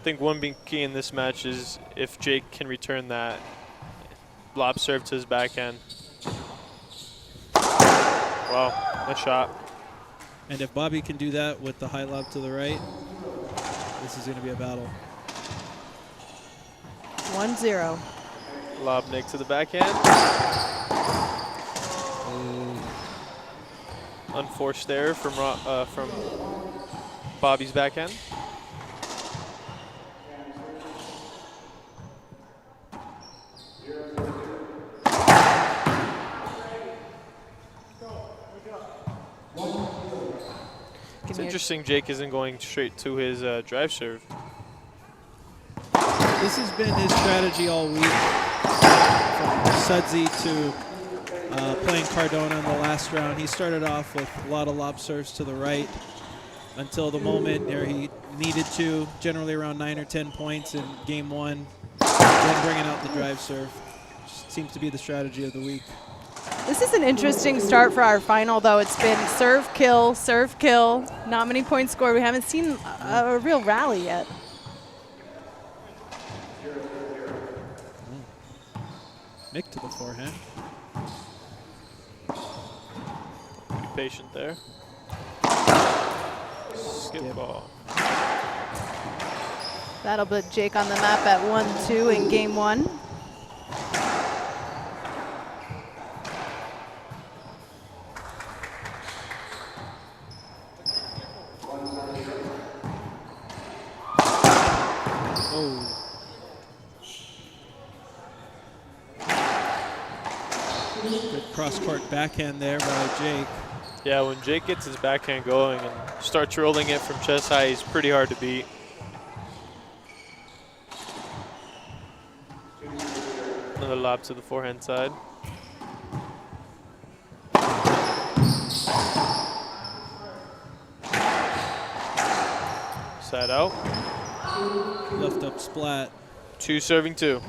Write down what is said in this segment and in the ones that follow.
think one big key in this match is if Jake can return that lob serve to his backhand. Wow, nice shot. And if Bobby can do that with the high lob to the right, this is going to be a battle. 1-0. Lob Nick to the backhand. Unforced error from Bobby's backhand. It's interesting Jake isn't going straight to his drive serve. This has been his strategy all week, from Sudsy to playing Cardona in the last round. He started off with a lot of lob serves to the right until the moment where he needed to, generally around 9 or 10 points in game one, then bringing out the drive serve. Just seems to be the strategy of the week. This is an interesting start for our final, though. It's been serve, kill, not many points scored. We haven't seen a real rally yet. Nick to the forehand. Be patient there. Skip ball. That'll put Jake on the map at 1-2 in game one. Good cross-court backhand there by Jake. Yeah, when Jake gets his backhand going and starts rolling it from chest high, he's pretty hard to beat. Another lob to the forehand side. Side out. Left up splat. 2 serving 2.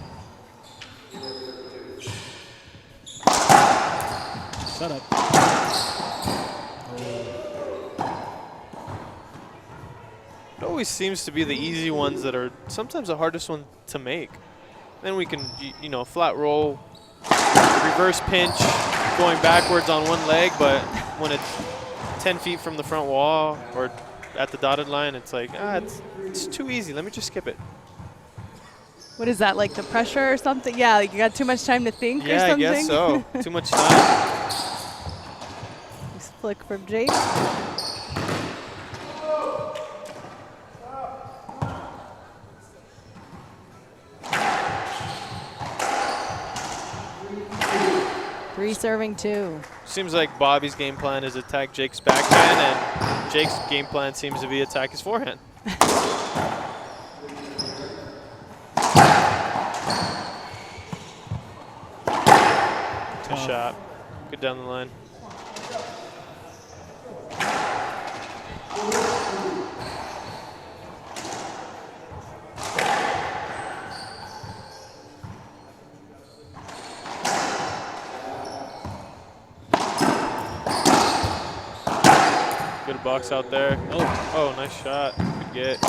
Set up. It always seems to be the easy ones that are sometimes the hardest one to make. Then we can, you know, flat roll, reverse pinch, going backwards on one leg, but when it's 10 feet from the front wall or at the dotted line, it's like, it's too easy. Let me just skip it. What is that, like the pressure or something? Yeah, like you got too much time to think or something? Yeah, I guess so. Too much time. Nice flick from Jake. Three serving 2. Seems like Bobby's game plan is attack Jake's backhand, and Jake's game plan seems to be attack his forehand. Good shot. Good down the line. Good box out there. Oh, nice shot. Good get.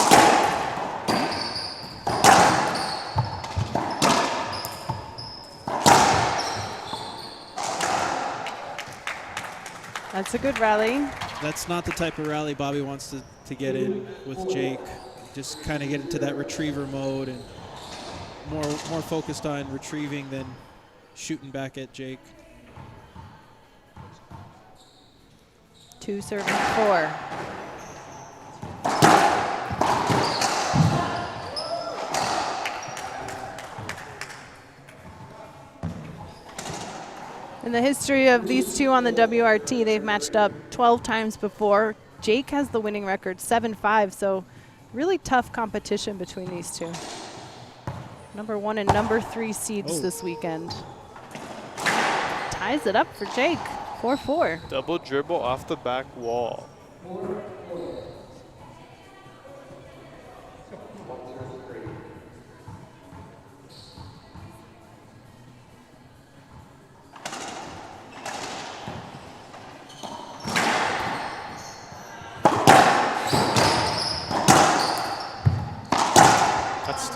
That's a good rally. That's not the type of rally Bobby wants to get in with Jake. Just kind of get into that retriever mode and more focused on retrieving than shooting back at Jake. 2 serving 4. In the history of these two on the WRT, they've matched up 12 times before. Jake has the winning record, 7-5, so really tough competition between these two. Number 1 and number 3 seeds this weekend. Ties it up for Jake, 4-4. Double dribble off the back wall.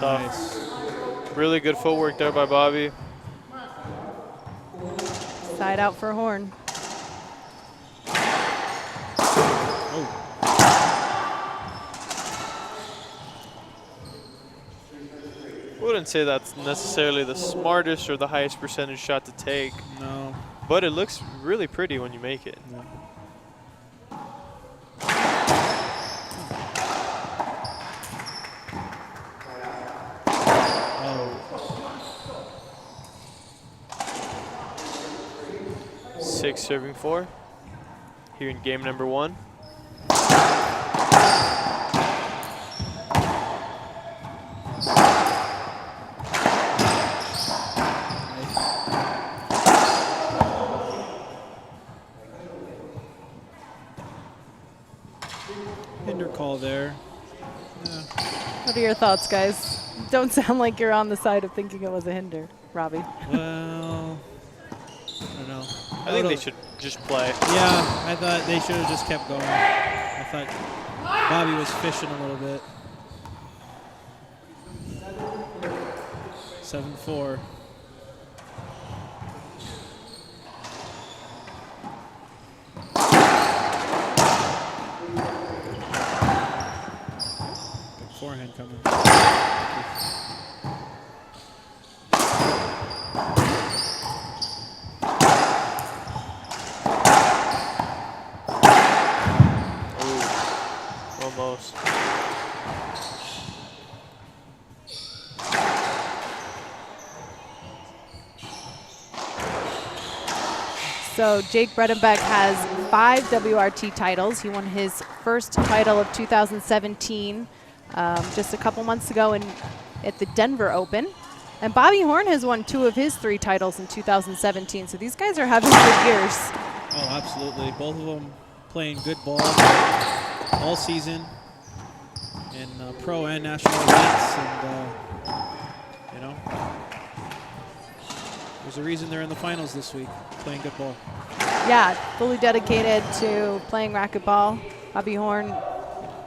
Tough. Nice. Really good footwork there by Bobby. Side out for Horn. Oh. Wouldn't say that's necessarily the smartest or the highest percentage shot to take, No. but it looks really pretty when you make it. Yeah. Oh. 6 serving 4 here in game number 1. Hinder call there. What are your thoughts, guys? Don't sound like you're on the side of thinking it was a hinder, Robbie. Well, I don't know. I think they should just play. Yeah, I thought they should have just kept going. I thought Bobby was fishing a little bit. 7-4. Good forehand coming. Almost. So Jake Bredenbeck has 5 WRT titles. He won his first title of 2017 just a couple months ago at the Denver Open. And Bobby Horn has won 2 of his 3 titles in 2017. So these guys are having good years. Oh, absolutely. Both of them playing good ball all season in pro and national events. And, you know, there's a reason they're in the finals this week, playing good ball. Yeah, fully dedicated to playing racquetball. Bobby Horn,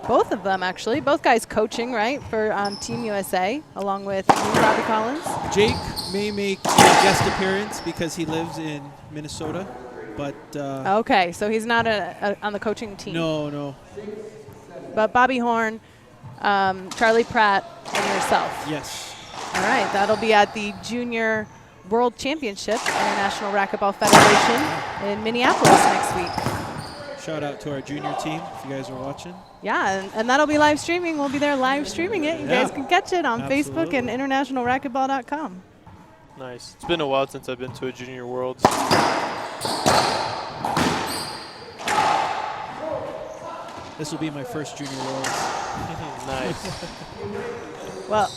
both of them actually, both guys coaching, right, for Team USA, along with Robbie Collins. Jake may make a guest appearance because he lives in Minnesota, but Okay, so he's not on the coaching team. no. But Bobby Horn, Charlie Pratt, and yourself. Yes. All right, that'll be at the Junior World Championship, International Racquetball Federation in Minneapolis next week. Shout out to our junior team if you guys are watching. Yeah, and that'll be live streaming. We'll be there live streaming it. You guys can catch it on Facebook Absolutely. and internationalracquetball.com. Nice. It's been a while since I've been to a Junior Worlds. This will be my first junior worlds. Nice. Well,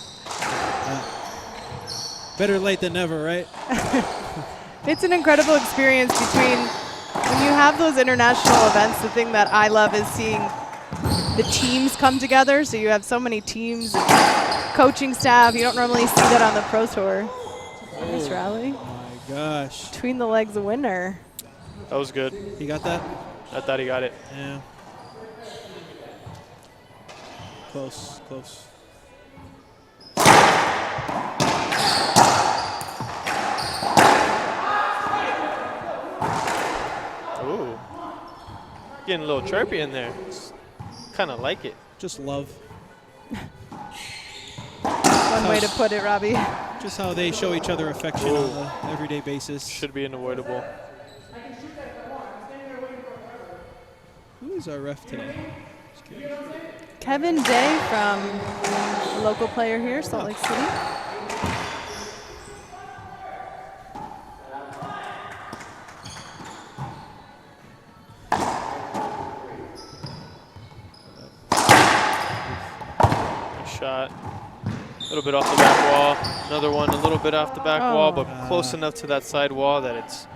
Better late than never, right? it's an incredible experience between when you have those international events. The thing that I love is seeing the teams come together. So you have so many teams and coaching staff. You don't normally see that on the Pro Tour. Nice rally. Oh my gosh. Between the legs, a winner. That was good. You got that? I thought he got it. Yeah. Close. Ooh. Getting a little chirpy in there. Kind of like it. Just love. One way to put it, Robbie. Just how they show each other affection on an everyday basis. Should be unavoidable. Who is our ref today? Just curious. Kevin Day from a local player here, Salt Lake City. Nice shot. A little bit off the back wall. Another one a little bit off the back wall, but close enough to that side wall that it's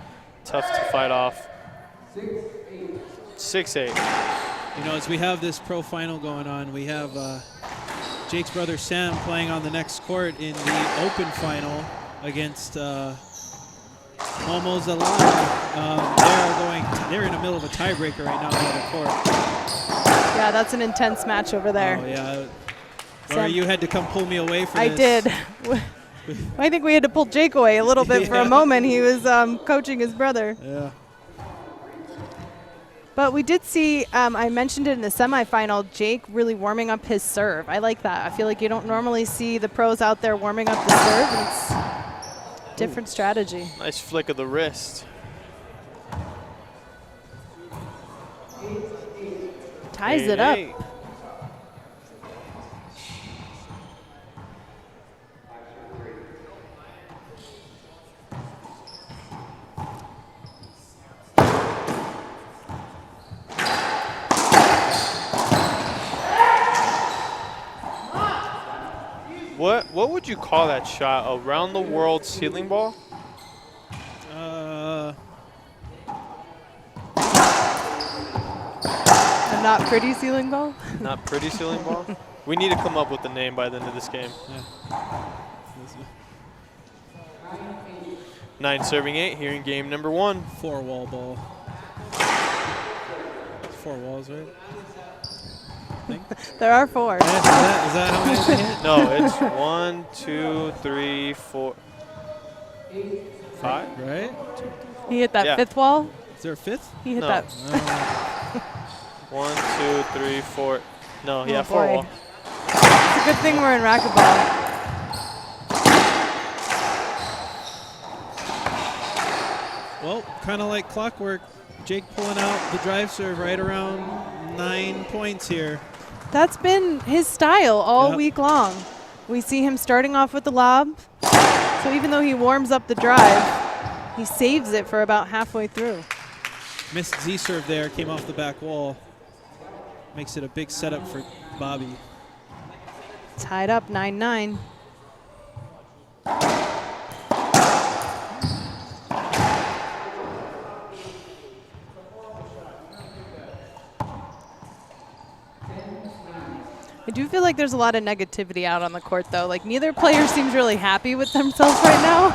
tough to fight off. 6-8. You know, as we have this pro final going on, we have Jake's brother Sam playing on the next court in the open final against Momo Zalana. They're in the middle of a tiebreaker right now on the court. Yeah, that's an intense match over there. Oh, yeah. Or you had to come pull me away for I this. did. I think we had to pull Jake away a little bit for a moment. He was coaching his brother. Yeah. But we did see, I mentioned it in the semifinal, Jake really warming up his serve. I like that. I feel like you don't normally see the pros out there warming up the serve. And it's different strategy. Nice flick of the wrist. Ties it up. What would you call that shot? A round the world ceiling ball? A not pretty ceiling ball? Not pretty ceiling ball? We need to come up with a name by the end of this game. Yeah. 9 serving 8 here in game number 1. 4-wall ball. It's 4 walls, right? There are 4. Is that how many they hit? No, it's 1, 2, 3, 4, 5. Right? He hit that Yeah. 5th wall. Is there a 5th? He hit No. that. 1, 2, 3, 4. No, yeah, Oh, 4 boy. wall. It's a good thing we're in racquetball. Well, kind of like clockwork. Jake pulling out the drive serve right around 9 points here. That's been his style all Yep. week long. We see him starting off with the lob. So even though he warms up the drive, he saves it for about halfway through. Missed Z serve there, came off the back wall. Makes it a big setup for Bobby. Tied up 9-9. I do feel like there's a lot of negativity out on the court, though. Like, neither player seems really happy with themselves right now.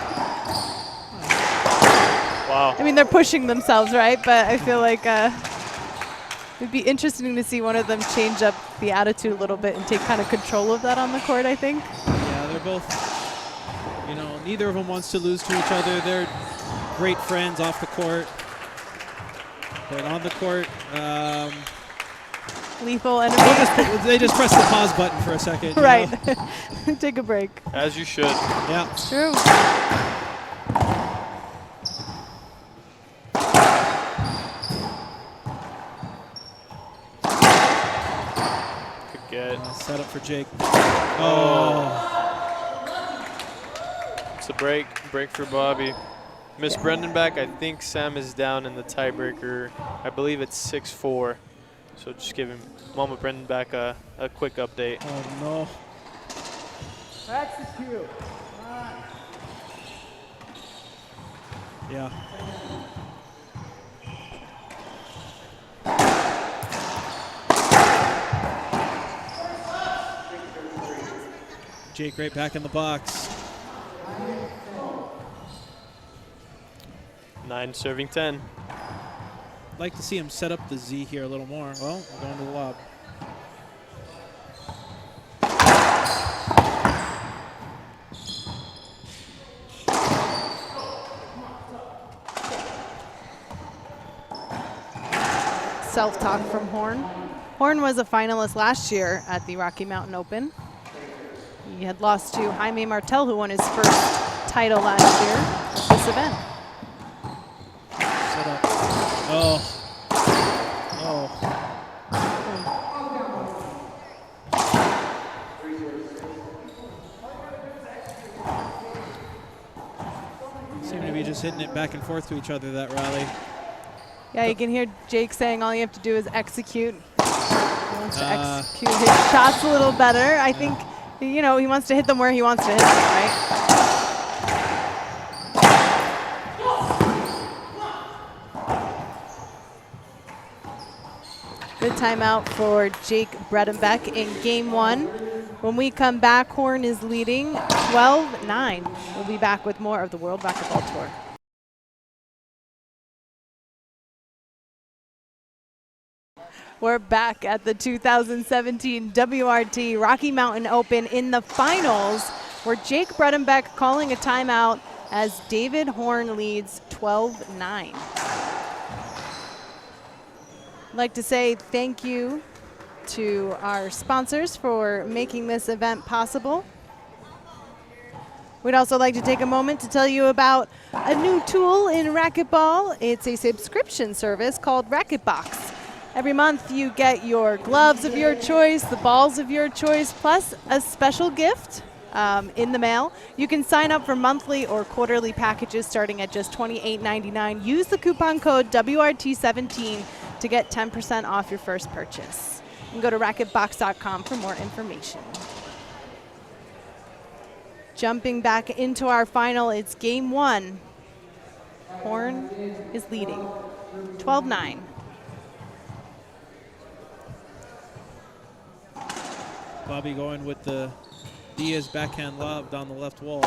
Wow. I mean, they're pushing themselves, right? But I feel like it'd be interesting to see one of them change up the attitude a little bit and take kind of control of that on the court, I think. Yeah, they're both, neither of them wants to lose to each other. They're great friends off the court. But on the court, Lethal enemy. they just press the pause button for a second. you Right. know? Take a break. As you should. Yeah. It's true. Good get. Set up for Jake. Oh. It's a break. Break for Bobby. Miss Bredenbeck, I think Sam is down in the tiebreaker. I believe it's 6-4. So just give him Mama Bredenbeck a quick update. Oh, no. Execute. Yeah. Jake right back in the box. 9 serving 10. Like to see him set up the Z here a little more. Well, we're going to the lob. Self-talk from Horn. Horn was a finalist last year at the Rocky Mountain Open. He had lost to Jaime Martel, who won his first title last year at this event. Set up. Oh. Oh. Seem to be just hitting it back and forth to each other, that rally. Yeah, you can hear Jake saying all you have to do is execute. He wants to execute his shots a little better. I think, he wants to hit them where he wants to hit them, right? Good timeout for Jake Bredenbeck in game 1. When we come back, Horn is leading 12-9. We'll be back with more of the World Racquetball Tour. We're back at the 2017 WRT Rocky Mountain Open in the finals, where Jake Bredenbeck calling a timeout as David Horn leads 12-9. I'd like to say thank you to our sponsors for making this event possible. We'd also like to take a moment to tell you about a new tool in racquetball. It's a subscription service called RacquetBox. Every month you get your gloves of your choice, the balls of your choice, plus a special gift in the mail. You can sign up for monthly or quarterly packages starting at just $28.99. Use the coupon code WRT17 to get 10% off your first purchase. And go to racquetbox.com for more information. Jumping back into our final, it's game one. Horn is leading, 12-9. Bobby going with the Diaz backhand lob down the left wall.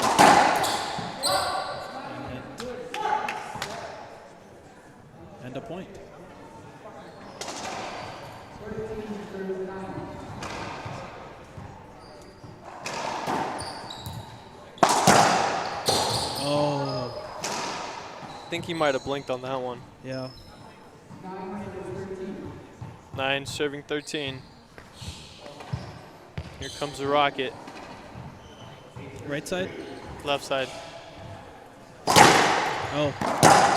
And a point. Oh. I think he might have blinked on that one. Yeah. 9 serving 13. Here comes the rocket. Right side? Left side. Oh.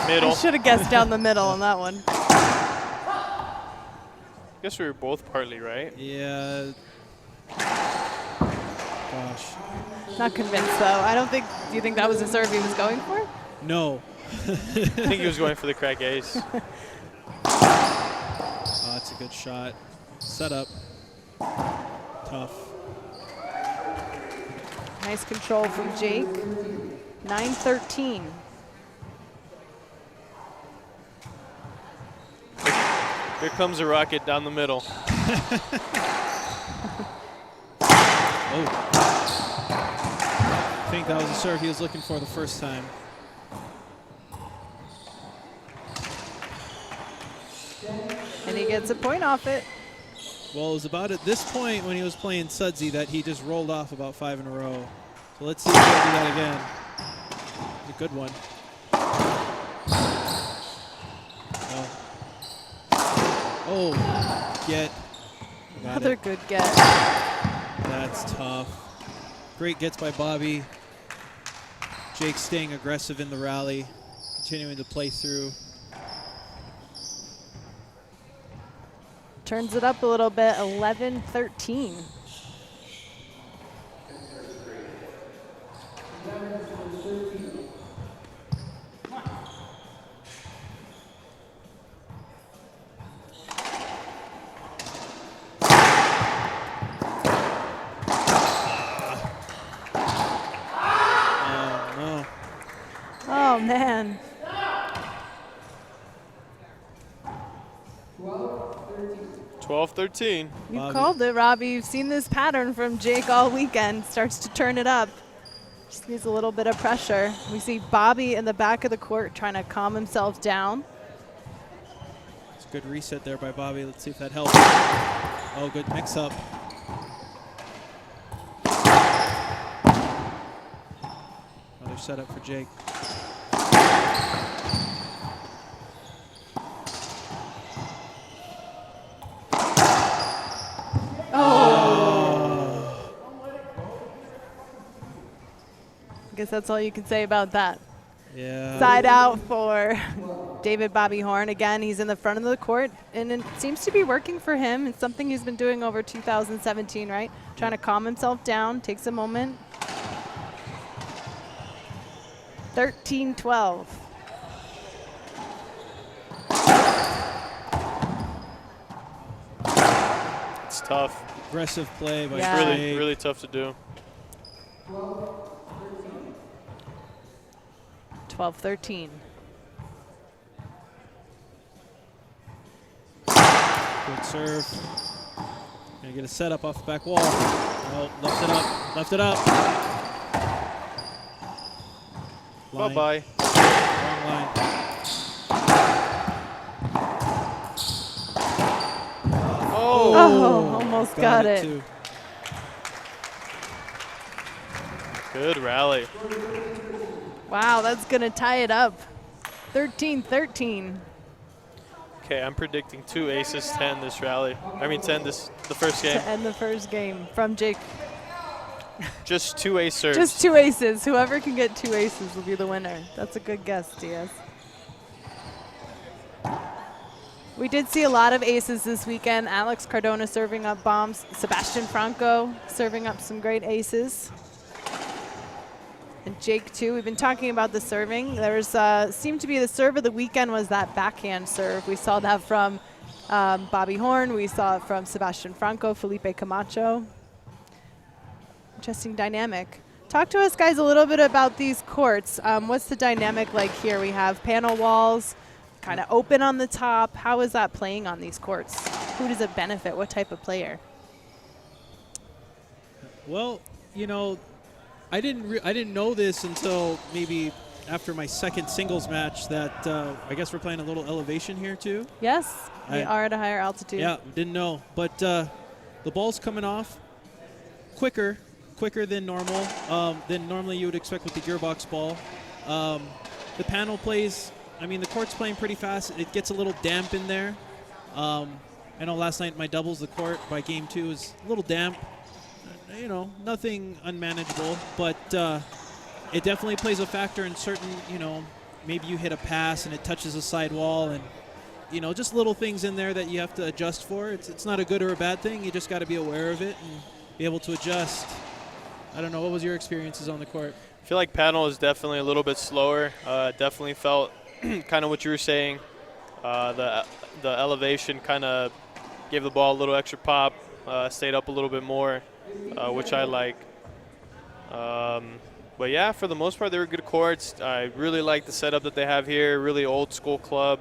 Middle. I should have guessed down the middle on that one. Guess we were both partly right. Yeah. Gosh. Not convinced though. I don't think, do you think that was a serve he was going for? No. I think he was going for the crack ace. Oh, that's a good shot. Set up. Tough. Nice control from Jake. 9-13. Here comes the rocket down the middle. Oh. I think that was a serve he was looking for the first time. And he gets a point off it. Well, it was about at this point when he was playing Sudsy that he just rolled off about 5 in a row. So let's see if he'll do that again. It's a good one. Oh, get. Got Another it. good get. That's tough. Great gets by Bobby. Jake staying aggressive in the rally, continuing to play through. Turns it up a little bit, 11-13. Oh, man. 12-13. You Bobby. called it, Robbie. You've seen this pattern from Jake all weekend. Starts to turn it up. Just needs a little bit of pressure. We see Bobby in the back of the court trying to calm himself down. It's a good reset there by Bobby. Let's see if that helps. Oh, good mix up. Another setup for Jake. I guess that's all you can say about that. Yeah. Side out for David Bobby Horn. Again, he's in the front of the court, and it seems to be working for him. It's something he's been doing over 2017, right? Trying to calm himself down, takes a moment. 13-12. It's tough. Aggressive play by Yeah. Really, Jake. really tough to do. 12-13. Good serve. Gonna get a setup off the back wall. Oh, left it up. Left it up. Line. Bye-bye. Wrong line. Oh, almost got it. Too. Good rally. Wow, that's going to tie it up. 13-13. Okay, I'm predicting 2 aces, 10 this rally. I mean 10 the first game. To end the first game from Jake. Just 2 ace serves. Just 2 aces. Whoever can get 2 aces will be the winner. That's a good guess, Diaz. We did see a lot of aces this weekend. Alex Cardona serving up bombs. Sebastian Franco serving up some great aces. And Jake, too. We've been talking about the serving. There's seemed to be the serve of the weekend was that backhand serve. We saw that from Bobby Horn. We saw it from Sebastian Franco, Felipe Camacho. Interesting dynamic. Talk to us, guys, a little bit about these courts. What's the dynamic like here? We have panel walls, kind of open on the top. How is that playing on these courts? Who does it benefit? What type of player? Well, you know, I didn't know this until maybe after my second singles match that I guess we're playing a little elevation here too. Yes, we are at a higher altitude. Yeah, didn't know. But the ball's coming off quicker than normal, than normally you would expect with the gearbox ball. The panel plays, I mean, the court's playing pretty fast. It gets a little damp in there. I know last night my doubles, the court by game 2 was a little damp. You know, nothing unmanageable, but it definitely plays a factor in certain, you know, maybe you hit a pass and it touches a side wall and, you know, just little things in there that you have to adjust for. It's not a good or a bad thing. You just got to be aware of it and be able to adjust. I don't know. What was your experiences on the court? I feel like panel is definitely a little bit slower. Definitely felt kind of what you were saying. The elevation kind of gave the ball a little extra pop, stayed up a little bit more. Which I like. But yeah, for the most part, they were good courts. I really like the setup that they have here. Really old school club.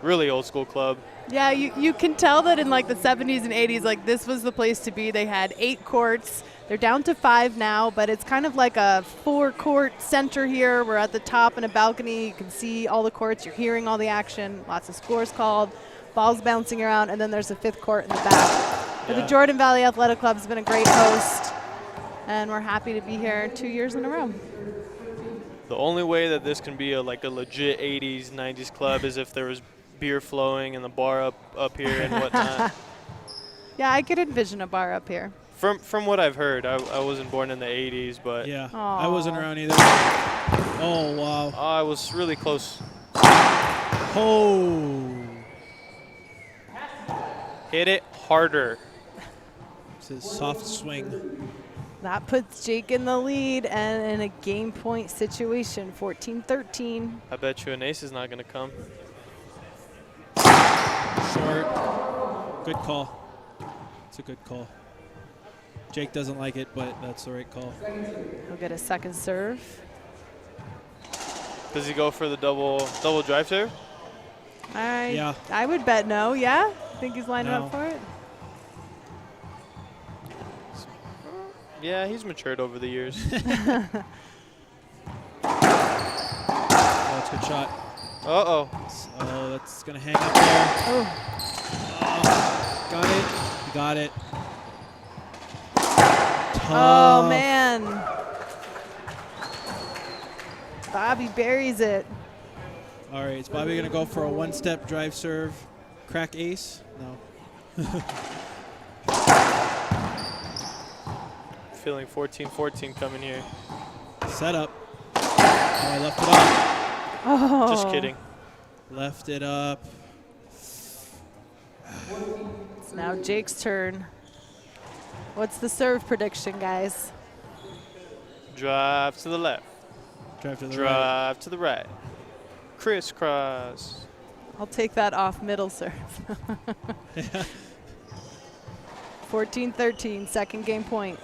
Really old school club. Yeah, you can tell that in like the 70s and 80s, like this was the place to be. They had 8 courts. They're down to 5 now, but it's kind of like a 4-court center here. We're at the top in a balcony. You can see all the courts. You're hearing all the action. Lots of scores called. Balls bouncing around, and then there's a 5th court in the back. But the Jordan Valley Athletic Club has been a great host, and we're happy to be here 2 years in a row. The only way that this can be a legit 80s, 90s club is if there was beer flowing and the bar up here and whatnot. Yeah, I could envision a bar up here. From what I've heard, I wasn't born in the 80s, but Yeah, Aww. I wasn't around either. Oh, wow. I was really close. Oh. Hit it harder. It's a soft swing. That puts Jake in the lead and in a game point situation, 14-13. I bet you an ace is not going to come. Short. Good call. It's a good call. Jake doesn't like it, but that's the right call. He'll get a second serve. Does he go for the double drive serve? Yeah. I would bet no, yeah? Think he's lining No. up for it? Yeah, he's matured over the years. Oh, that's a good shot. Uh-oh. Oh, that's going to hang up there. Oh, Got it. Got it. oh man. Bobby buries it. All right, is Bobby going to go for a one-step drive serve? Crack ace? No. Feeling 14-14 coming here. Set up. Oh, I left it up. Oh. Just kidding. Left it up. It's now Jake's turn. What's the serve prediction, guys? Drive to the left. Drive to the right. Drive to the right. Crisscross. I'll take that off middle serve. 14-13, second game point.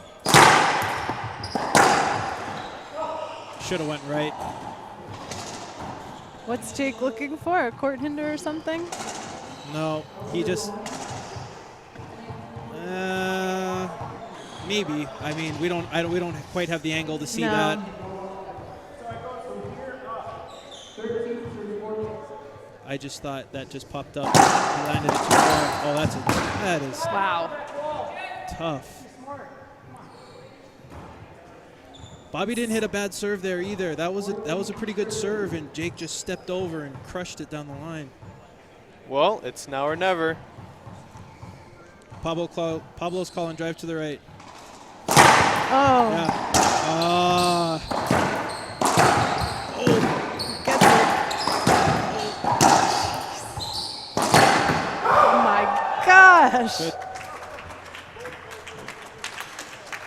Should have went right. What's Jake looking for? A court hinder or something? No, he just. Maybe. I mean, we don't quite have the angle to see that. I just thought that just popped up. He landed it too far. Oh, that is Wow. tough. Bobby didn't hit a bad serve there either. That was a pretty good serve, and Jake just stepped over and crushed it down the line. Well, it's now or never. Pablo's calling drive to the right. Oh. Yeah. Gets it. Oh my gosh. Good.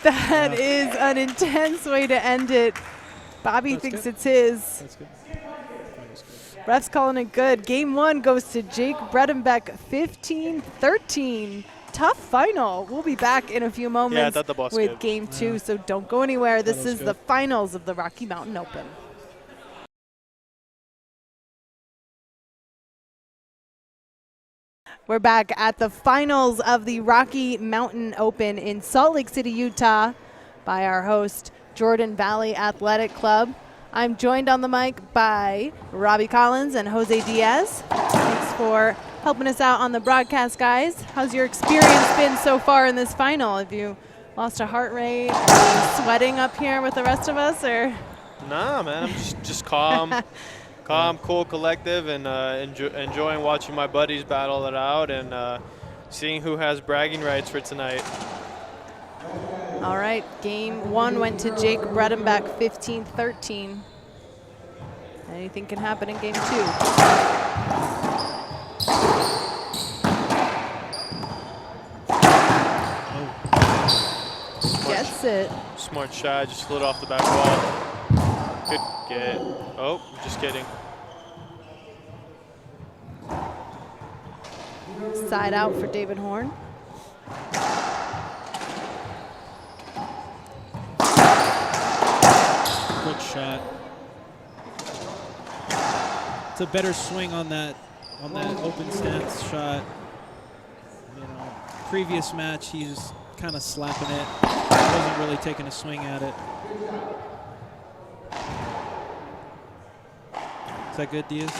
That is an intense way to end it. Bobby That's thinks good. it's his. That's good. That was good. Ref's calling it good. Game 1 goes to Jake Bredenbeck, 15-13. Tough final. We'll be back in a few moments thought the boss with good. Game 2, so don't go anywhere. This was is good. the finals of the Rocky Mountain Open. We're back at the finals of the Rocky Mountain Open in Salt Lake City, Utah, by our host, Jordan Valley Athletic Club. I'm joined on the mic by Robbie Collins and Jose Diaz. Thanks for helping us out on the broadcast, guys. How's your experience been so far in this final? Have you lost a heart rate? Are you sweating up here with the rest of us, or? Nah, man, I'm just calm. Calm, cool, collective, and enjoying watching my buddies battle it out and seeing who has bragging rights for tonight. All right, Game 1 went to Jake Bredenbeck, 15-13. Anything can happen in Game 2. Gets it. Smart shot, just slid off the back wall. Good get. Oh, just kidding. Side out for David Horn. Good shot. It's a better swing on that open stance shot. You know, previous match he's kind of slapping it. Wasn't really taking a swing at it. Is that good, Diaz?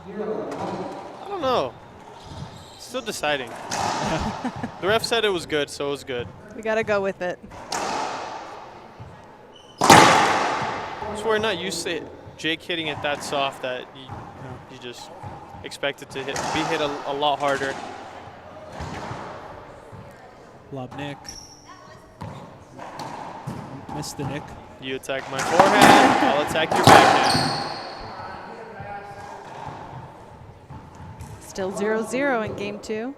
I don't know. Still deciding. The ref said it was good, so it was good. We got to go with it. So we're not used to Jake hitting it that soft that you just expect it to be hit a lot harder. Lob Nick. Missed the Nick. You attack my forehand, I'll attack your backhand. Still 0-0 in Game 2.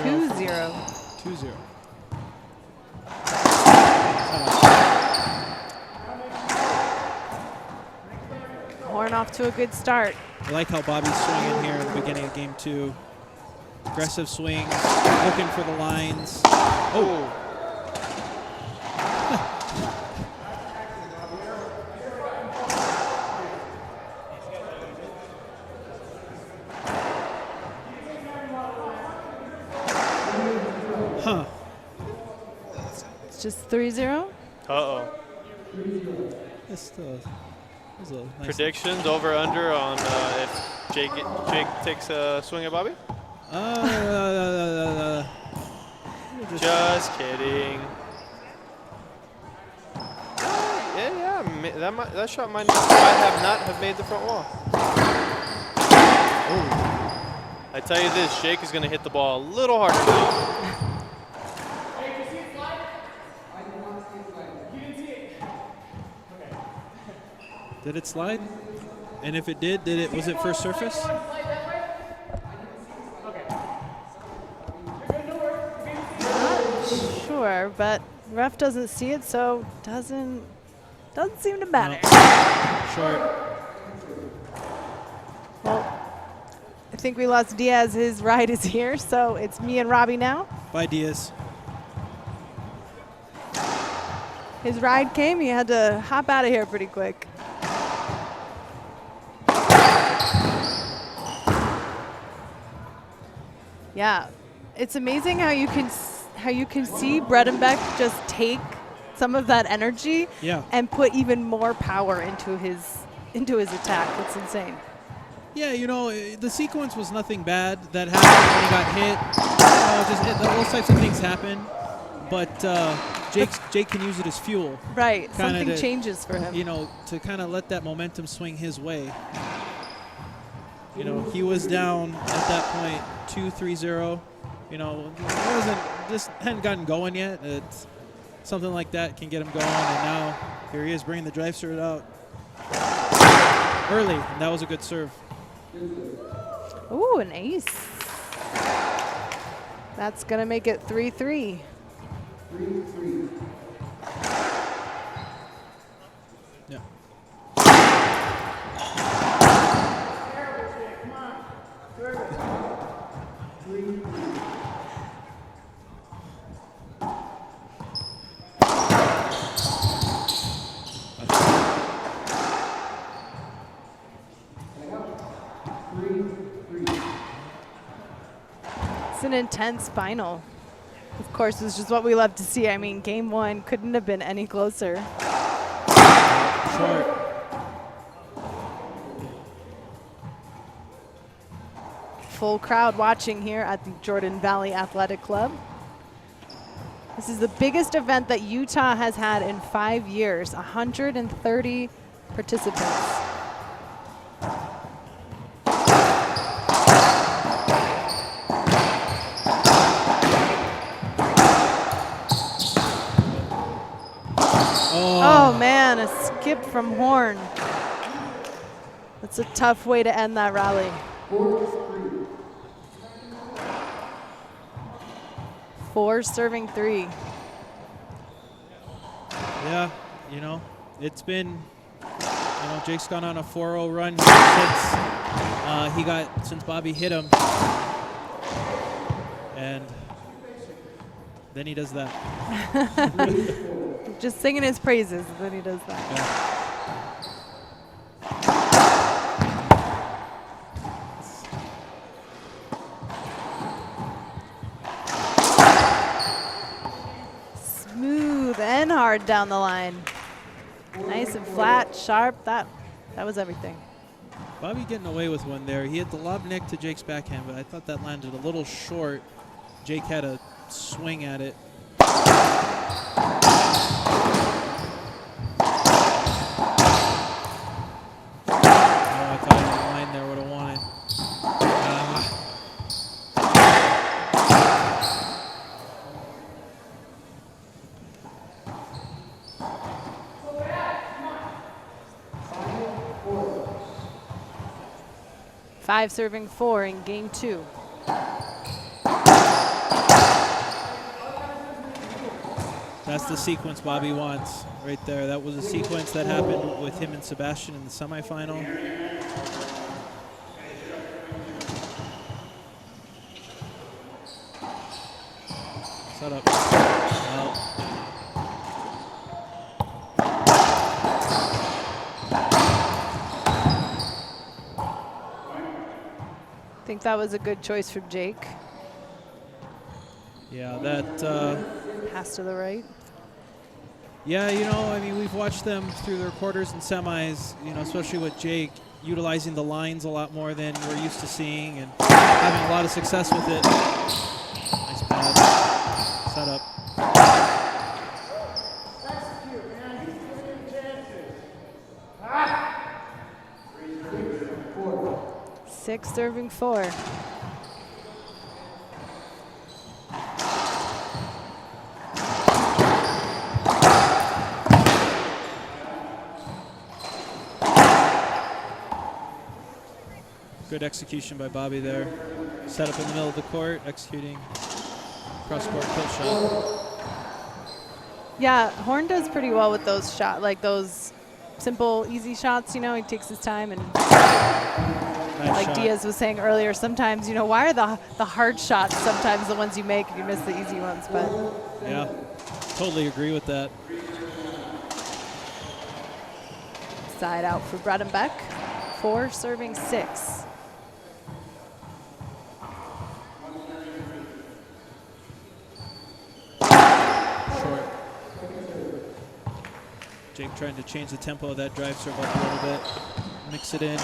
Two zero. 2-0. Horn off to a good start. I like how Bobby's swinging here in the beginning of Game 2. Aggressive swings, looking for the lines. Oh! Huh. It's just 3-0. Uh-oh. That's still was a nice Predictions over under on if Jake takes a swing at Bobby? Just kidding. Yeah. That shot might not have made the front wall. I tell you this, Jake is going to hit the ball a little harder now. Did it slide? And if it did, was it first surface? Not sure, but ref doesn't see it, so doesn't seem to matter. Short. Well, if think we lost Diaz. His ride is here, so it's me and Robbie now. Bye, Diaz. His ride came. He had to hop out of here pretty quick. Yeah, it's amazing how you can see Bredenbeck just take some of that energy and put even more power into his attack. It's insane. Yeah, you know, the sequence was nothing bad that happened when he got hit. You know, just those types of things happen. But Jake can use it as fuel. Right, something changes for him. You know, to kind of let that momentum swing his way. You know, he was down at that point 2-3-0. You know, hadn't gotten going yet. It's something like that can get him going, and now here he is bringing the drive serve out early, and that was a good serve. Ooh, an ace. That's gonna make it 3-3. 3-3. Yeah. It's an intense final. Of course, this is just what we love to see. I mean, game one couldn't have been any closer. Short. Full crowd watching here at the Jordan Valley Athletic Club. This is the biggest event that Utah has had in 5 years, 130 participants. Oh man, a skip from Horn. That's a tough way to end that rally. 4 serving 3. Yeah, you know, it's been, you know, Jake's gone on a 4-0 run since Bobby hit him. And then he does that. Just singing his praises, and then he does that. Yeah. 'Smooth and hard down the line. Nice and flat, sharp. That was everything. Bobby getting away with one there. He hit the lob neck to Jake's backhand, but I thought that landed a little short. Jake had a swing at it. I thought the line there would have won it. Five serving 4 in game 2. That's the sequence Bobby wants right there. That was a sequence that happened with him and Sebastian in the semifinal. Set up. Out. I think that was a good choice for Jake. Yeah, that. Pass to the right. Yeah, you know, I mean, we've watched them through their quarters and semis, you know, especially with Jake, utilizing the lines a lot more than we're used to seeing and having a lot of success with it. Nice pad. Set up. 6 serving 4. Good execution by Bobby there. Set up in the middle of the court, executing cross-court kill shot. Yeah, Horn does pretty well with those shots, like those simple, easy shots. You know, he takes his time and Nice like shot. Diaz was saying earlier, sometimes, you know, why are the hard shots sometimes the ones you make and you miss the easy ones? But Yeah, totally agree with that. side out for Bredenbeck. 4 serving 6. Short. Jake trying to change the tempo of that drive serve up a little bit. Mix it in.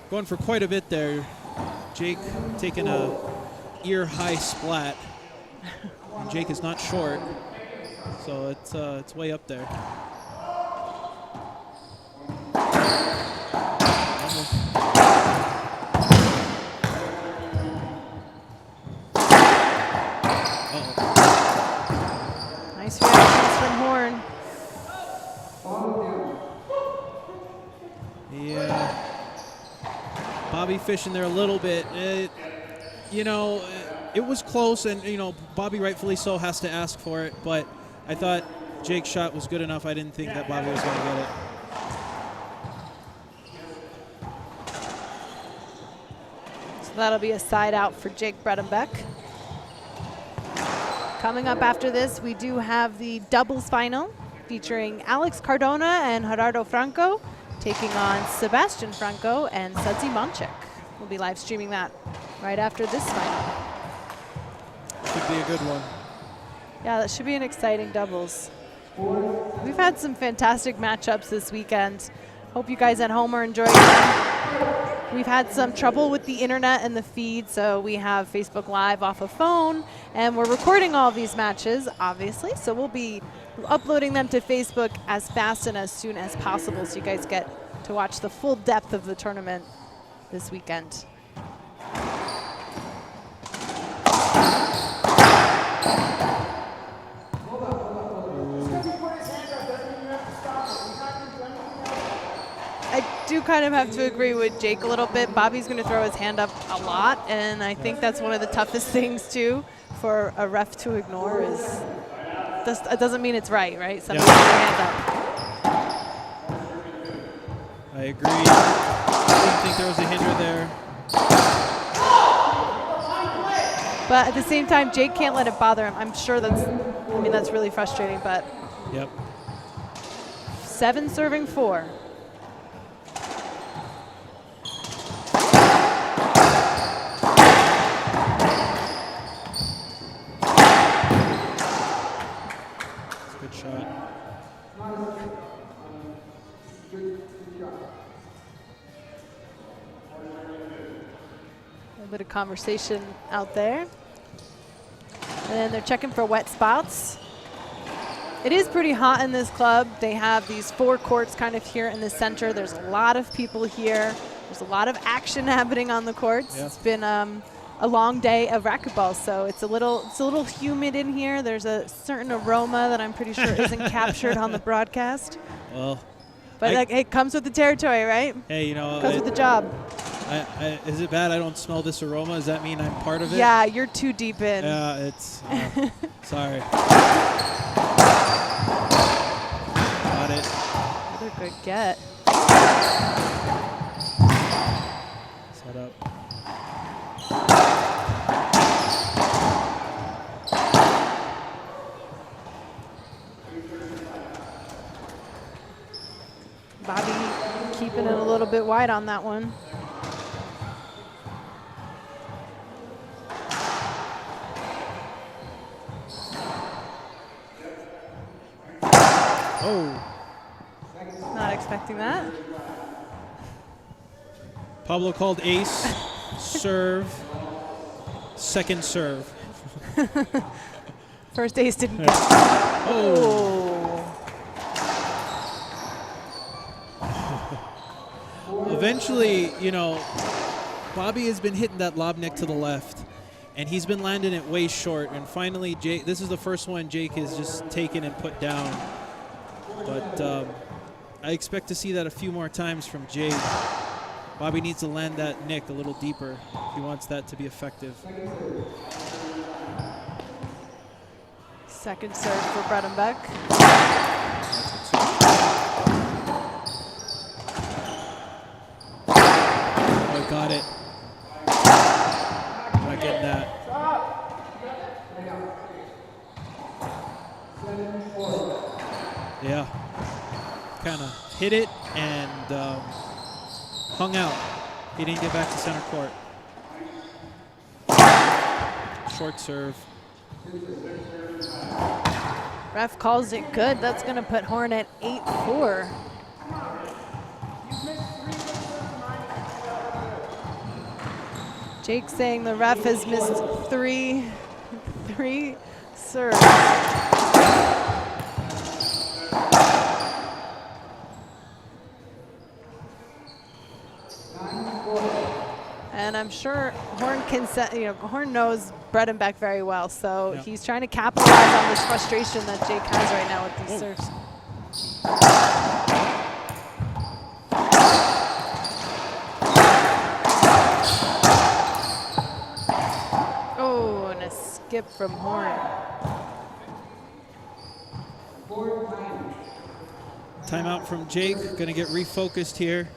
Going for quite a bit there. Jake taking a ear-high splat. And Jake is not short, so it's way up there. Almost. Uh-oh. Nice reactions from Horn. Yeah. Bobby fishing there a little bit. You know, it was close, and, you know, Bobby rightfully so has to ask for it, but I thought Jake's shot was good enough. I didn't think that Bobby was going to get it. So that'll be a side out for Jake Bredenbeck. Coming up after this, we do have the doubles final featuring Alex Cardona and Gerardo Franco taking on Sebastian Franco and Sudsy Monchik. We'll be live streaming that right after this final. Should be a good one. Yeah, that should be an exciting doubles. We've had some fantastic matchups this weekend. Hope you guys at home are enjoying them. We've had some trouble with the internet and the feed, so we have Facebook Live off a phone, and we're recording all of these matches, obviously, so we'll be uploading them to Facebook as fast and as soon as possible so you guys get to watch the full depth of the tournament this weekend. I do kind of have to agree with Jake a little bit. Bobby's going to throw his hand up a lot, and I think that's one of the toughest things, too, for a ref to ignore is it doesn't mean it's right? Somebody throw their hand up. I agree. I didn't think there was a hinder there. But at the same time, Jake can't let it bother him. I'm sure that's really frustrating, but Yep. 7 serving 4. Good shot. A little bit of conversation out there. And then they're checking for wet spots. It is pretty hot in this club. They have these 4 courts kind of here in the center. There's a lot of people here. There's a lot of action happening on the courts. Yeah. It's been a long day of racquetball, so it's a little humid in here. There's a certain aroma that I'm pretty sure isn't captured on the broadcast. Well, But it comes with the territory, right? hey, you know, Comes with the job. is it bad I don't smell this aroma? Does that mean I'm part of it? Yeah, you're too deep in. Yeah, it's sorry. Got it. Another good get. Set up. Bobby keeping it a little bit wide on that one. Oh, Not expecting that. Pablo called ace, serve, second serve. First ace didn't get. Oh. Eventually, you know, Bobby has been hitting that lob neck to the left, and he's been landing it way short. And finally, Jake, this is the first one Jake has just taken and put down. But I expect to see that a few more times from Jake. Bobby needs to land that nick a little deeper if he wants that to be effective. Second serve for Bredenbeck. Oh, got it. Not getting that. Yeah. Kind of hit it and hung out. He didn't get back to center court. Short serve. Ref calls it good. That's going to put Horn at 8-4. Jake saying the ref has missed three serves. And I'm sure Horn Horn knows Bredenbeck very well, so yeah. he's trying to capitalize on this frustration that Jake has right now with these serves. Oh, and a skip from Horn. Timeout from Jake. Going to get refocused here.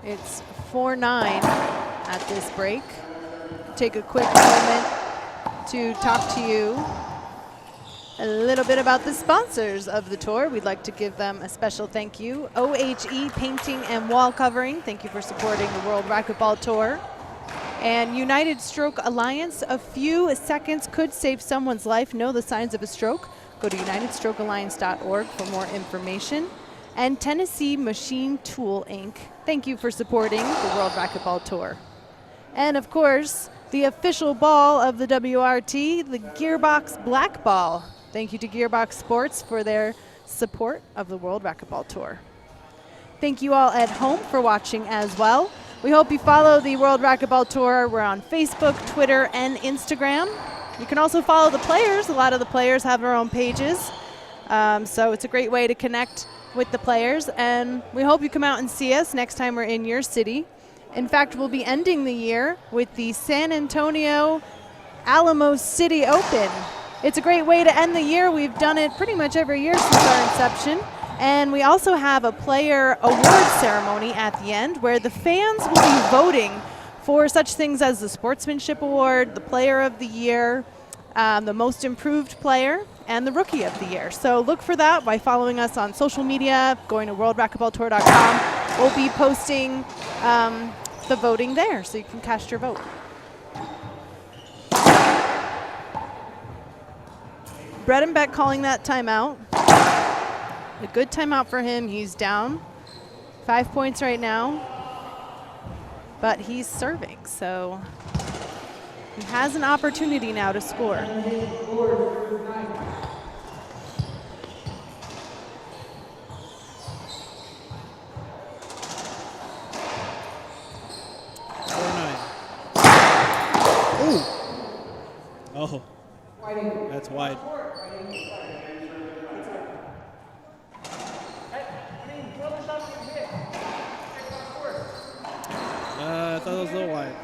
It's 4-9 at this break. Take a quick moment to talk to you a little bit about the sponsors of the tour. We'd like to give them a special thank you. OHE Painting and Wall Covering. Thank you for supporting the World Racquetball Tour. And United Stroke Alliance. A few seconds could save someone's life. Know the signs of a stroke. Go to unitedstrokealliance.org for more information. And Tennessee Machine Tool, Inc. Thank you for supporting the World Racquetball Tour. And of course, the official ball of the WRT, the Gearbox Black Ball. Thank you to Gearbox Sports for their support of the World Racquetball Tour. Thank you all at home for watching as well. We hope you follow the World Racquetball Tour. We're on Facebook, Twitter, and Instagram. You can also follow the players. A lot of the players have their own pages. So it's a great way to connect with the players, and we hope you come out and see us next time we're in your city. In fact, we'll be ending the year with the San Antonio Alamo City Open. It's a great way to end the year. We've done it pretty much every year since our inception. And we also have a player award ceremony at the end where the fans will be voting for such things as the Sportsmanship Award, the Player of the Year, the Most Improved Player, and the Rookie of the Year. So look for that by following us on social media, going to worldracquetballtour.com. We'll be posting the voting there, so you can cast your vote. Bredenbeck calling that timeout. A good timeout for him. He's down 5 points right now, but he's serving, so he has an opportunity now to score. Oh, that's wide. I thought it was a little wide.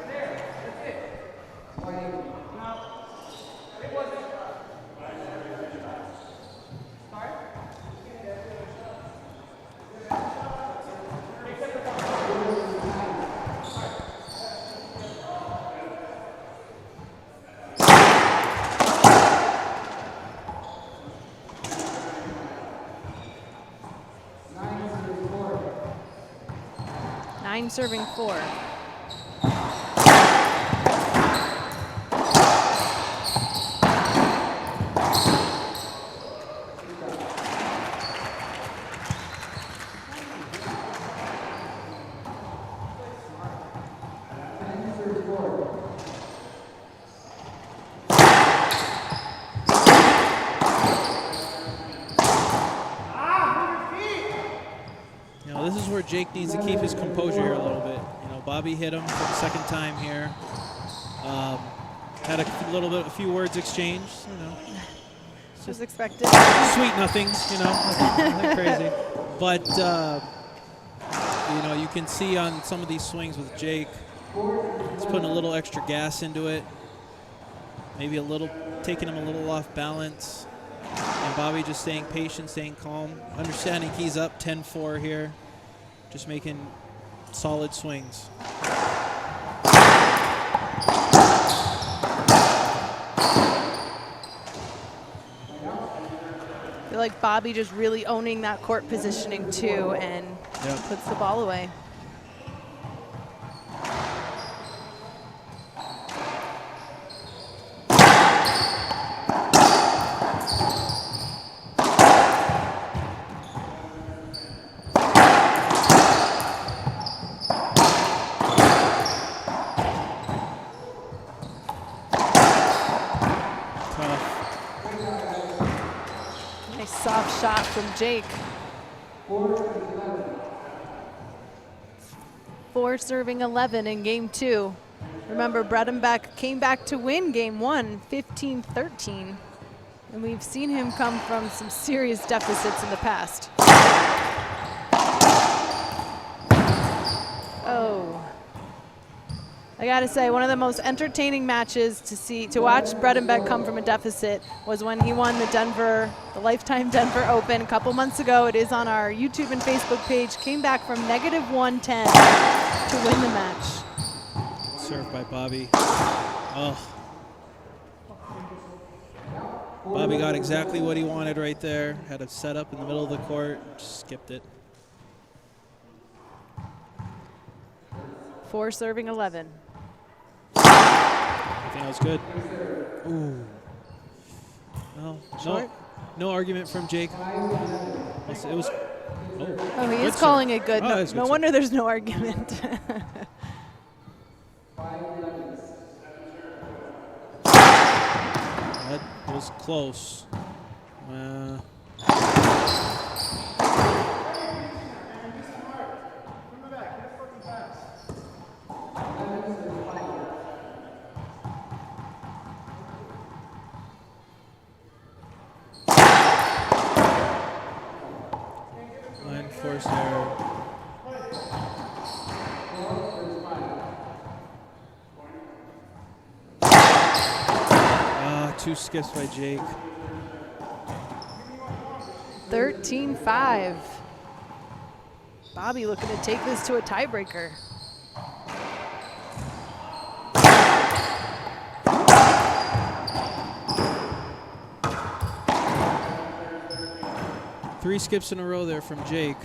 Nine serving 4. This is where Jake needs to keep his composure here a little bit. Bobby hit him for the second time here. Had a few words exchanged. Just was expected. Sweet nothings, nothing crazy. But you can see on some of these swings with Jake, he's putting a little extra gas into it. maybe taking him a little off balance. And Bobby just staying patient, staying calm, understanding he's up 10-4 here, just making solid swings. I feel like Bobby just really owning that court positioning too, and puts the ball away. Soft shot from Jake. 4 serving 11 in game 2. Remember, Bredenbeck came back to win game 1, 15-13. And we've seen him come from some serious deficits in the past. Oh. I gotta say, one of the most entertaining matches to watch Bredenbeck come from a deficit was when he won the Lifetime Denver Open a couple months ago. It is on our YouTube and Facebook page. Came back from -110 to win the match. Served by Bobby. Oh. Bobby got exactly what he wanted right there. Had a set up in the middle of the court, just skipped it. 4 serving 11. I think that was good. Ooh. Well, no argument from Jake. It was. Oh, he is calling it good. No wonder there's no argument. That was close. Line forced error. Two skips by Jake. 13-5. Bobby looking to take this to a tiebreaker. Three skips in a row there from Jake.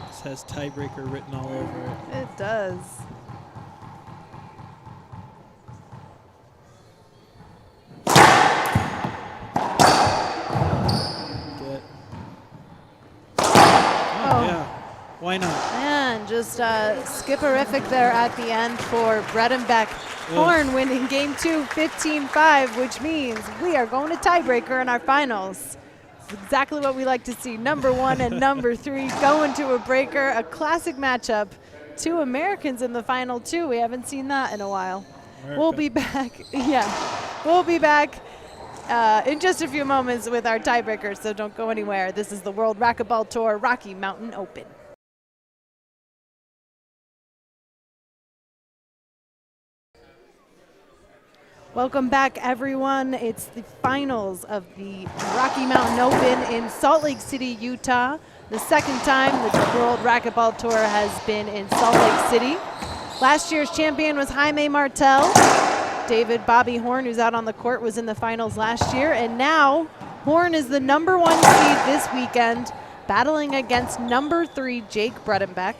This has tiebreaker written all over it. It does. Why not? And just skipperific there at the end for Bredenbeck. Horn winning game 2, 15-5, which means we are going to tiebreaker in our finals. It's exactly what we like to see. Number 1 and number 3 going to a breaker, a classic matchup. 2 Americans in the final too. We haven't seen that in a while. America. We'll be back. We'll be back in just a few moments with our tiebreakers, so don't go anywhere. This is the World Racquetball Tour Rocky Mountain Open. Welcome back, everyone. It's the finals of the Rocky Mountain Open in Salt Lake City, Utah. The second time the World Racquetball Tour has been in Salt Lake City. Last year's champion was Jaime Martel. David Bobby Horn, who's out on the court, was in the finals last year. And now Horn is the number 1 seed this weekend, battling against number 3 Jake Bredenbeck.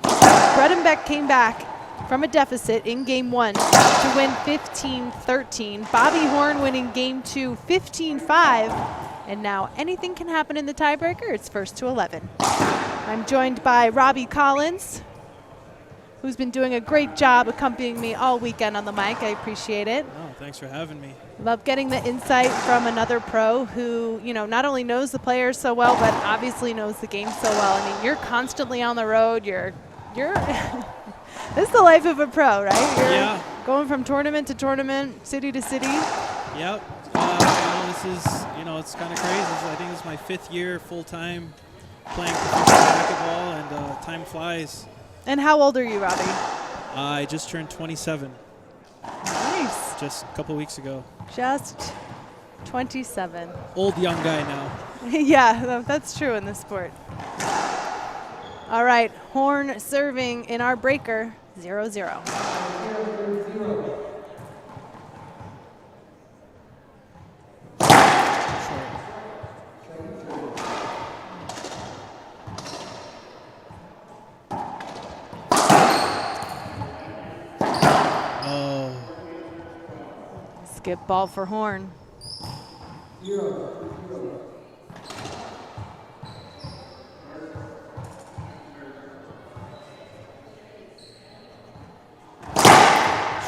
Bredenbeck came back from a deficit in game 1 to win 15-13. Bobby Horn winning game 2, 15-5. And now anything can happen in the tiebreaker. It's first to 11. I'm joined by Robbie Collins, who's been doing a great job accompanying me all weekend on the mic. I appreciate it. Oh, thanks for having me. Love getting the insight from another pro who, not only knows the players so well, but obviously knows the game so well. I mean, you're constantly on the road. You're this is the life of a pro, right? You're going from tournament to tournament, city to city. Yep. This is, it's kind of crazy. I think this is my 5th year full-time playing professional racquetball, and time flies. And how old are you, Robbie? I just turned 27. Nice. just a couple weeks ago. Just 27. Old young guy now. Yeah, that's true in this sport. All right, Horn serving in our breaker, 0-0. Oh, Skip ball for Horn.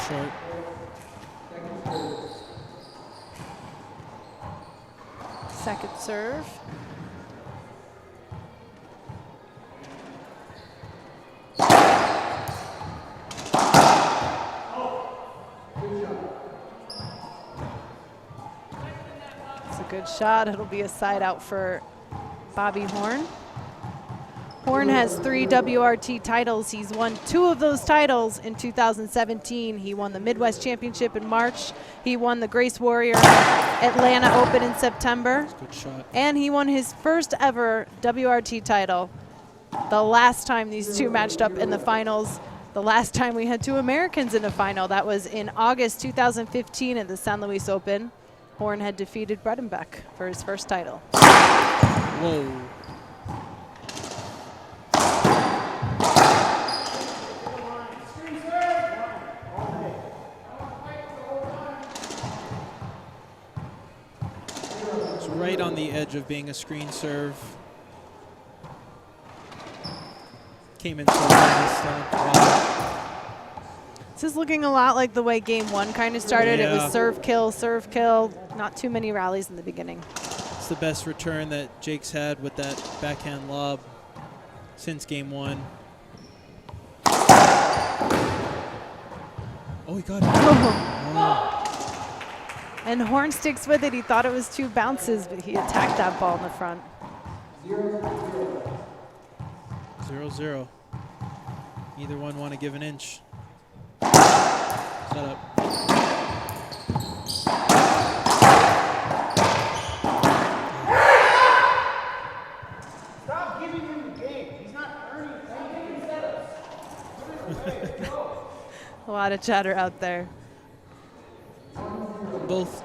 short. Second serve. It's a good shot. It'll be a side out for Bobby Horn. Horn has 3 WRT titles. He's won 2 of those titles in 2017. He won the Midwest Championship in March. He won the Grace Warrior Atlanta Open in September. Good shot. And he won his first ever WRT title the last time these two matched up in the finals. The last time we had 2 Americans in a final, that was in August 2015 at the San Luis Open. Horn had defeated Bredenbeck for his first title. Whoa. It's right on the edge of being a screen serve. Came in so well. This is looking a lot like the way game 1 kind of started. It Yeah. was serve, kill, not too many rallies in the beginning. It's the best return that Jake's had with that backhand lob since game 1. Oh, he got it. Oh. And Horn sticks with it. He thought it was 2 bounces, but he attacked that ball in the front. 0-0. Neither one want to give an inch. Set up. Stop giving him the game. He's not earning anything setups. A lot of chatter out there. Both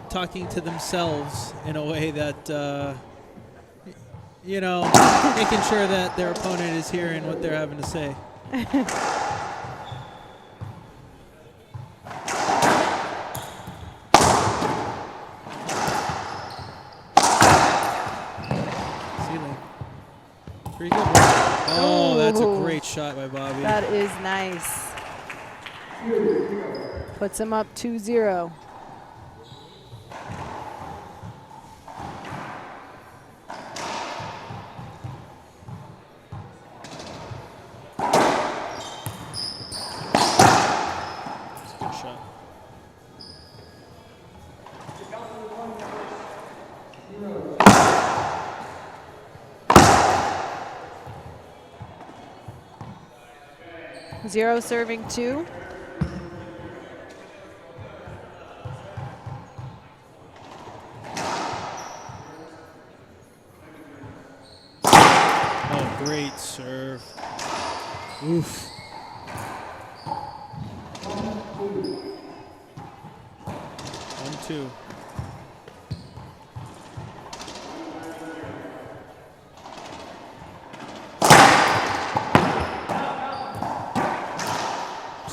talking to themselves in a way that, you know, making sure that their opponent is hearing what they're having to say. Ceiling. Pretty good one. Oh, that's a Ooh. great shot by Bobby. That is nice. Puts him up 2-0. That's a good shot. Zero serving 2. Oh, great serve. Oof. 1-2.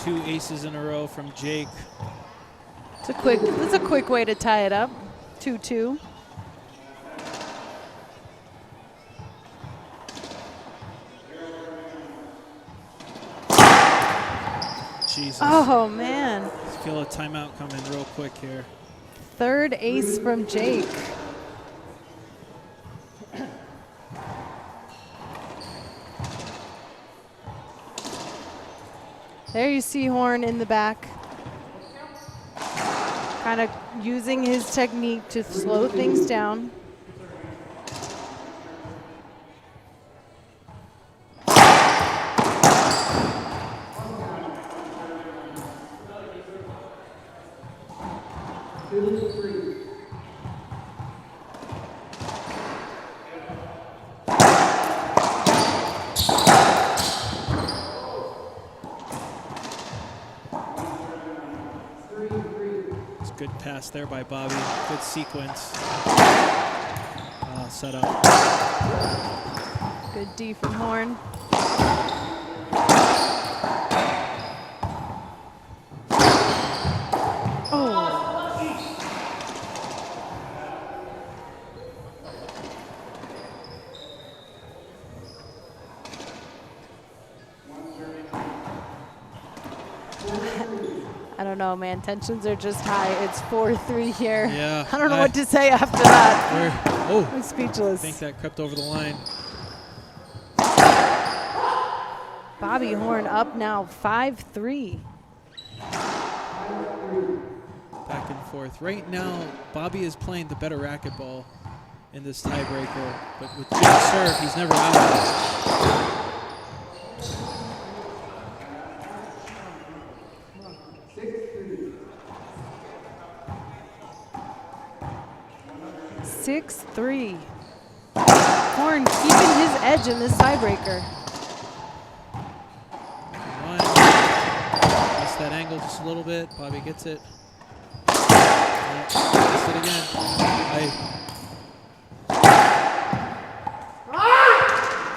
Two aces in a row from Jake. It's a quick way to tie it up. 2-2. Jesus. Oh man. I feel a timeout coming real quick here. Third ace from Jake. There you see Horn in the back. Kind of using his technique to slow things down. Good pass there by Bobby. Good sequence. Set up. Good D from Horn. I don't know, man. Tensions are just high. It's 4-3 here. Yeah. I don't know what to say after that. I'm I speechless. think that crept over the line. Bobby Horn up now 5-3. Back and forth. Right now, Bobby is playing the better racquetball in this tiebreaker, but with Jake's serve, he's never out. 6-3. Horn keeping his edge in this tiebreaker. Missed that angle just a little bit. Bobby gets it. Missed it again.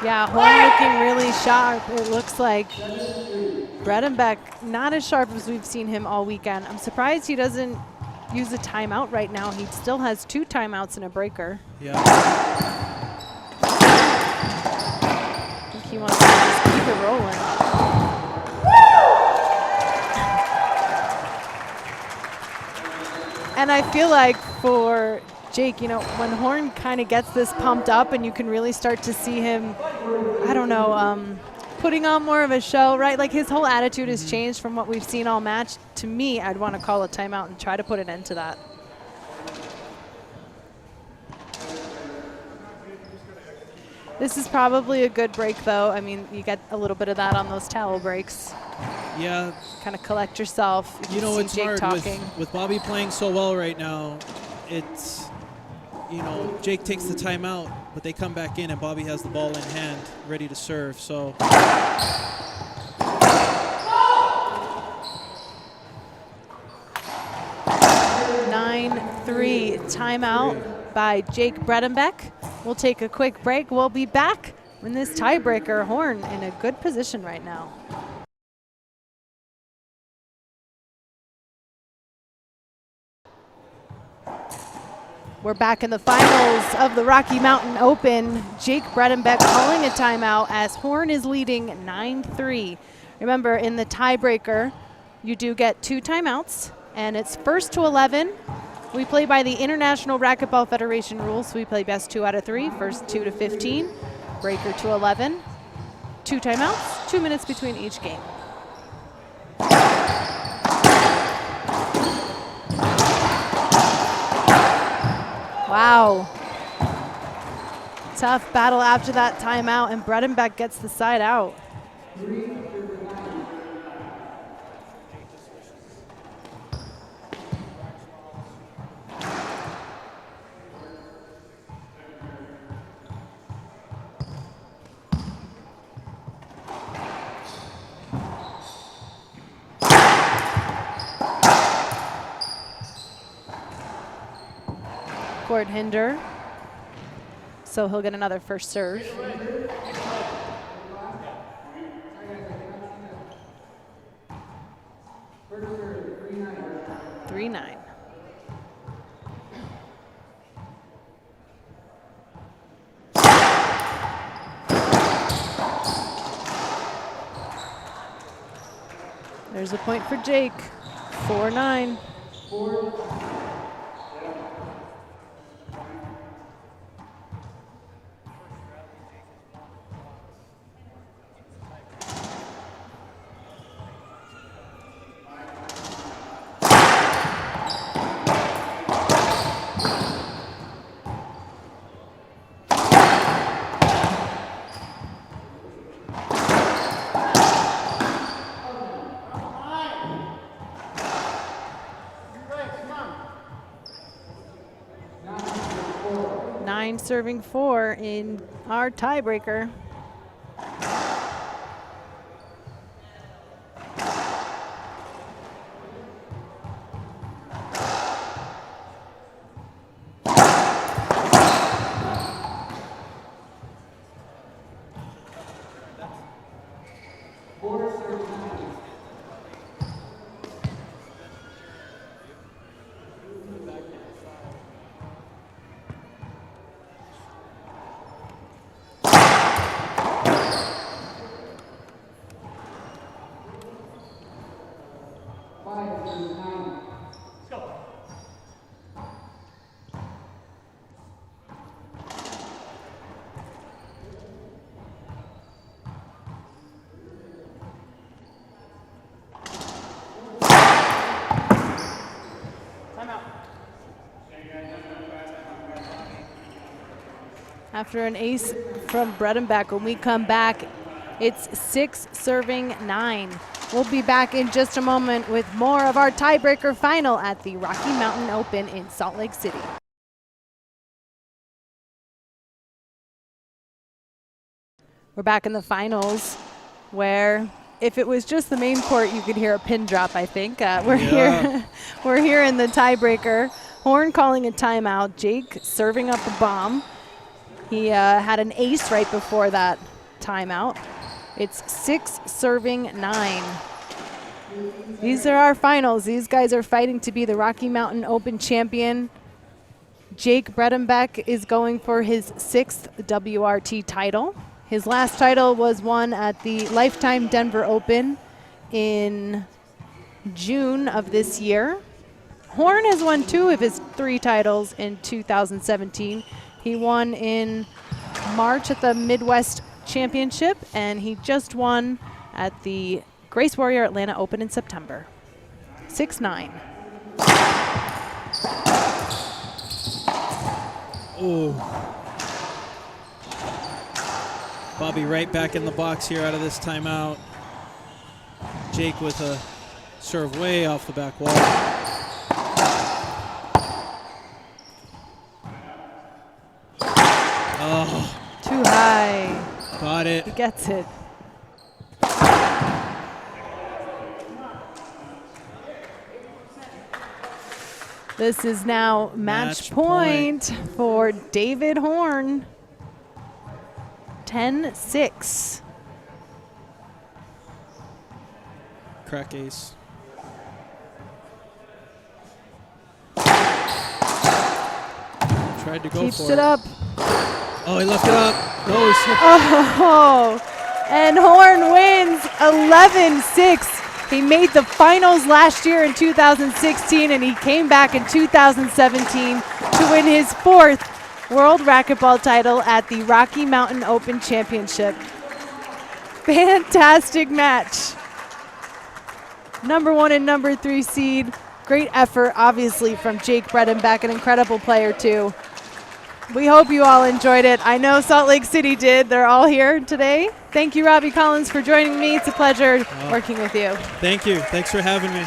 Yeah, Horn looking really sharp. It looks like Bredenbeck not as sharp as we've seen him all weekend. I'm surprised he doesn't use a timeout right now. He still has 2 timeouts in a breaker. Yeah. I think he wants to just keep it rolling. And I feel like for Jake, you know, when Horn kind of gets this pumped up and you can really start to see him, I don't know, putting on more of a show, right? Like his whole attitude has changed from what we've seen all match. To me, I'd want to call a timeout and try to put an end to that. This is probably a good break, though. I mean, you get a little bit of that on those towel breaks. Yeah. Kind of collect yourself. You know, it's Jake hard talking. with Bobby playing so well right now. It's, you know, Jake takes the timeout, but they come back in and Bobby has the ball in hand, ready to serve. So 9-3 timeout by Jake Bredenbeck. We'll take a quick break. We'll be back when this tiebreaker. Horn in a good position right now. We're back in the finals of the Rocky Mountain Open. Jake Bredenbeck calling a timeout as Horn is leading 9-3. Remember, in the tiebreaker, you do get 2 timeouts, and it's first to 11. We play by the International Racquetball Federation rules. We play best 2 out of 3, first 2 to 15, breaker to 11. 2 timeouts, 2 minutes between each game. Wow. Tough battle after that timeout, and Bredenbeck gets the side out. Court hinder, so he'll get another first serve. Three nine. There's a point for Jake. 4-9. Serving 4 in our tiebreaker. After an ace from Bredenbeck, when we come back, it's 6 serving 9. We'll be back in just a moment with more of our tiebreaker final at the Rocky Mountain Open in Salt Lake City. We're back in the finals, where if it was just the main court, you could hear a pin drop, I think. We're here in the tiebreaker. Horn calling a timeout. Jake serving up a bomb. He had an ace right before that timeout. It's 6 serving 9. These are our finals. These guys are fighting to be the Rocky Mountain Open champion. Jake Bredenbeck is going for his 6th WRT title. His last title was won at the Lifetime Denver Open in June of this year. Horn has won 2 of his 3 titles in 2017. He won in March at the Midwest Championship, and he just won at the Grace Warrior Atlanta Open in September. 6-9. Oh. Bobby right back in the box here out of this timeout. Jake with a serve way off the back wall. Oh. Too high. Got it. He gets it. This is now match point for David Horn. 10-6. Crack ace. Tried to go Keeps for it up. Oh, he left it up. No, he slipped. Oh, and Horn wins 11-6. He made the finals last year in 2016, and he came back in 2017 to win his 4th World Racquetball title at the Rocky Mountain Open Championship. Fantastic match. Number 1 and number 3 seed. Great effort, obviously, from Jake Bredenbeck, an incredible player, too. We hope you all enjoyed it. I know Salt Lake City did. They're all here today. Thank you, Robbie Collins, for joining me. It's a pleasure working with you. Thank you. Thanks for having me.